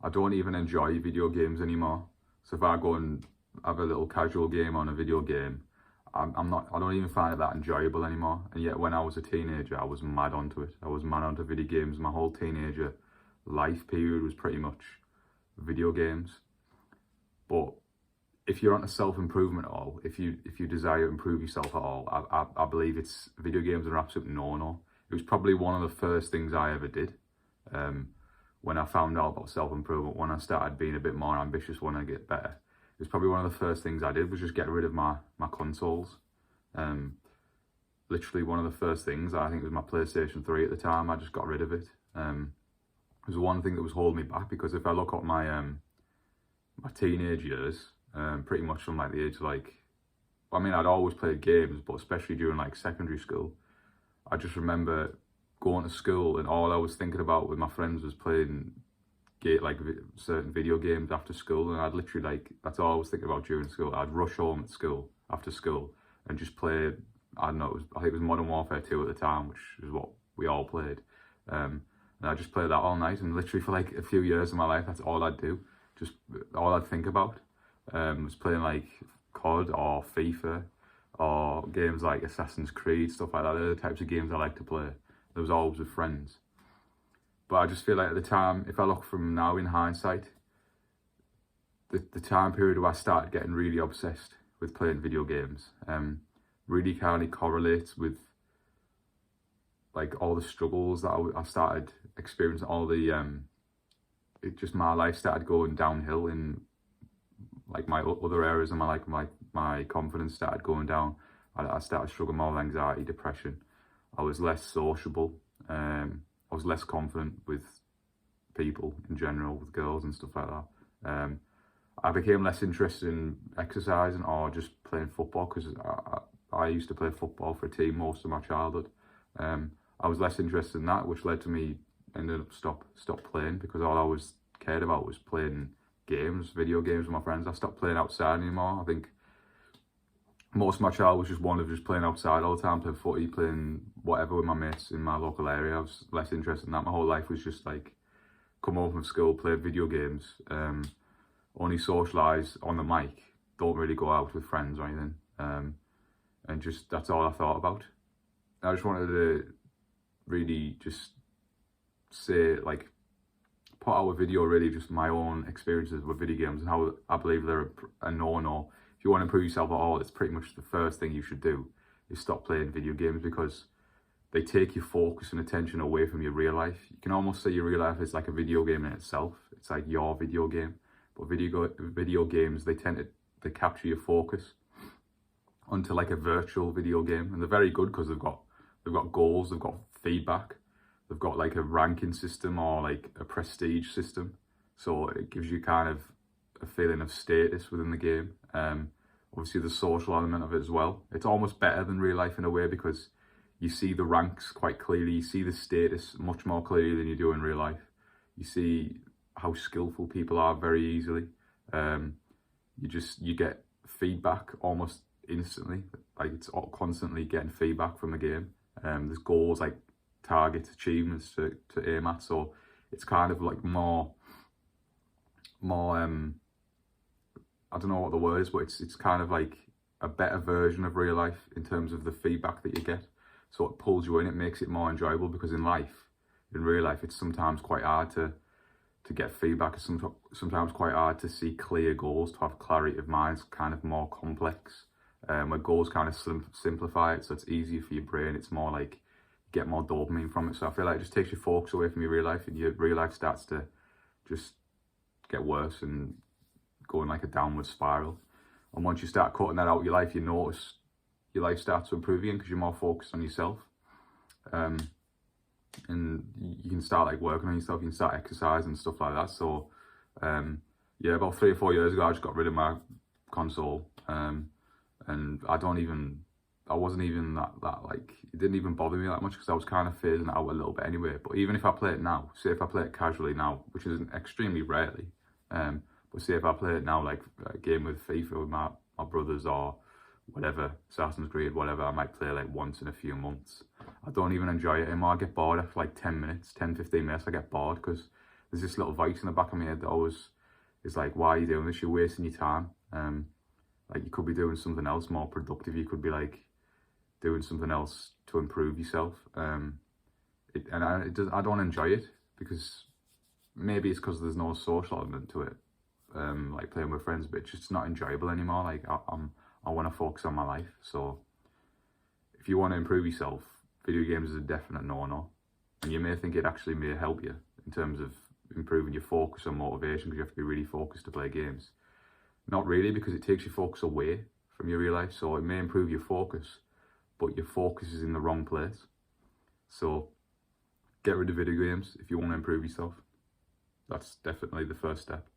I don't even enjoy video games anymore. So if I go and have a little casual game on a video game, I don't even find it that enjoyable anymore. And yet when I was a teenager, I was mad onto it. I was mad onto video games. My whole teenager life period was pretty much video games. But if you're onto self-improvement at all, if you desire to improve yourself at all, I believe it's video games are an absolute no-no. It was probably one of the first things I ever did when I found out about self-improvement, when I started being a bit more ambitious, when I get better. It was probably one of the first things I did was just get rid of my consoles. Literally one of the first things, I think it was my PlayStation 3 at the time, I just got rid of it. It was one thing that was holding me back, because if I look at my my teenage years, pretty much from like the age of like, I mean, I'd always played games, but especially during like secondary school, I just remember going to school and all I was thinking about with my friends was playing certain video games after school, and I'd literally like, that's all I was thinking about during school. I'd rush home at school after school and just play, I don't know, I think it was Modern Warfare 2 at the time, which is what we all played. And I just played that all night, and literally for like a few years of my life, that's all I'd do. Just all I'd think about was playing like COD or FIFA or games like Assassin's Creed, stuff like that. They're the types of games I like to play. There was always with friends. But I just feel like at the time, if I look from now in hindsight, the time period where I started getting really obsessed with playing video games really kind of correlates with like all the struggles that I started experiencing, all the my life started going downhill in like my other areas of my life. My confidence started going down. I started struggling more with anxiety, depression. I was less sociable. I was less confident with people in general, with girls and stuff like that. I became less interested in exercising or just playing football, because I used to play football for a team most of my childhood. I was less interested in that, which led to me ended up stop playing, because all I was cared about was playing games, video games with my friends. I stopped playing outside anymore. I think most of my childhood was just one of just playing outside all the time, playing footy, playing whatever with my mates in my local area. I was less interested in that. My whole life was just like come home from school, play video games, only socialise on the mic, don't really go out with friends or anything, and just that's all I thought about. I just wanted to really just say, like, put out a video really just my own experiences with video games and how I believe they're a no-no. If you want to improve yourself at all, it's pretty much the first thing you should do is stop playing video games, because they take your focus and attention away from your real life. You can almost say your real life is like a video game in itself. It's like your video game. But video games, they capture your focus onto like a virtual video game, and they're very good because they've got goals, they've got feedback, they've got like a ranking system or like a prestige system. So it gives you kind of a feeling of status within the game. Obviously the social element of it as well. It's almost better than real life in a way, because you see the ranks quite clearly, you see the status much more clearly than you do in real life. You see how skillful people are very easily. You get feedback almost instantly, like it's all constantly getting feedback from the game. There's goals, like targets, achievements to aim at, so it's kind of like more I don't know what the word is, but it's kind of like a better version of real life in terms of the feedback that you get. So it pulls you in, it makes it more enjoyable, because in real life, it's sometimes quite hard to get feedback. It's sometimes quite hard to see clear goals, to have clarity of mind. It's kind of more complex. Where goals kind of simplify it, so it's easier for your brain. It's more like you get more dopamine from it. So I feel like it just takes your focus away from your real life, and your real life starts to just get worse and go in like a downward spiral. And once you start cutting that out of your life, you notice your life starts to improve again, because you're more focused on yourself. And you can start like working on yourself, you can start exercising and stuff like that. So yeah, about 3 or 4 years ago, I just got rid of my console. And I wasn't even that like, it didn't even bother me that much, because I was kind of phasing it out a little bit anyway. But even if I play it now, say if I play it casually now, which is extremely rarely, but say if I play it now, like a game with FIFA with my brothers or whatever, Assassin's Creed, whatever, I might play like once in a few months. I don't even enjoy it anymore. I get bored after like 10 minutes, 10, 15 minutes, I get bored, because there's this little voice in the back of my head that always is like, why are you doing this? You're wasting your time. Like, you could be doing something else more productive. You could be like doing something else to improve yourself. I don't enjoy it, because maybe it's because there's no social element to it, like playing with friends, but it's just not enjoyable anymore. Like, I want to focus on my life. So if you want to improve yourself, video games is a definite no-no. And you may think it actually may help you in terms of improving your focus and motivation, because you have to be really focused to play games. Not really, because it takes your focus away from your real life. So it may improve your focus, but your focus is in the wrong place. So get rid of video games if you want to improve yourself. That's definitely the first step.